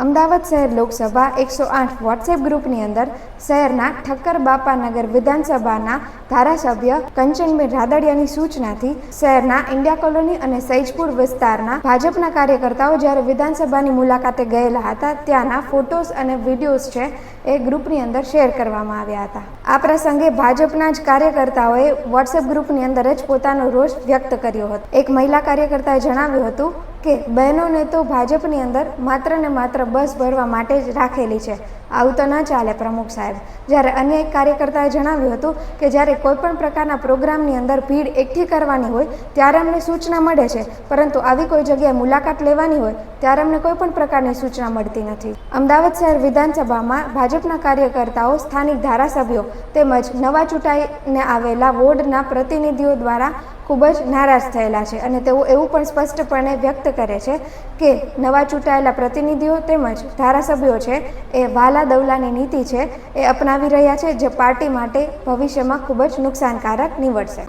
અમદાવાદ શહેર લોકસભા 108 વોટ્સએપ ગ્રુપની અંદર શહેરના ઠક્કર બાપાનગર વિધાનસભાના ધારાસભ્ય કંચનબેન રાદડિયાની સૂચનાથી શહેરના ઇન્ડિયા કોલોની અને સૈજપુર વિસ્તારના ભાજપના કાર્યકર્તાઓ જ્યારે વિધાનસભાની મુલાકાતે ગયેલા હતા ત્યાંના ફોટોસ અને વિડીયોઝ છે એ ગ્રુપની અંદર શેર કરવામાં આવ્યા હતા. આ પ્રસંગે ભાજપના જ કાર્યકર્તાઓએ વોટ્સએપ ગ્રુપની અંદર જ પોતાનો રોષ વ્યક્ત કર્યો હતો. એક મહિલા કાર્યકર્તાએ જણાવ્યું હતું કે બહેનોને તો ભાજપની અંદર માત્ર ને માત્ર બસ ભરવા માટે જ રાખેલી છે, આવું તો ન ચાલે પ્રમુખ સાહેબ. જ્યારે અન્ય એક કાર્યકર્તાએ જણાવ્યું હતું કે જ્યારે કોઈપણ પ્રકારના પ્રોગ્રામની અંદર ભીડ એકઠી કરવાની હોય ત્યારે અમને સૂચના મળે છે, પરંતુ આવી કોઈ જગ્યાએ મુલાકાત લેવાની હોય ત્યારે અમને કોઈ પણ પ્રકારની સૂચના મળતી નથી. અમદાવાદ શહેર વિધાનસભામાં ભાજપના કાર્યકર્તાઓ, સ્થાનિક ધારાસભ્યો તેમજ નવા ચૂંટાઈને આવેલા વોર્ડના પ્રતિનિધિઓ દ્વારા ખૂબ જ નારાજ થયેલા છે અને તેઓ એવું પણ સ્પષ્ટપણે વ્યક્ત કરે છે કે નવા ચૂંટાયેલા પ્રતિનિધિઓ તેમજ ધારાસભ્યો છે એ વાલા દવલાની નીતિ છે એ અપનાવી રહ્યા છે, જે પાર્ટી માટે ભવિષ્યમાં ખૂબ જ નુકસાનકારક નીવડશે.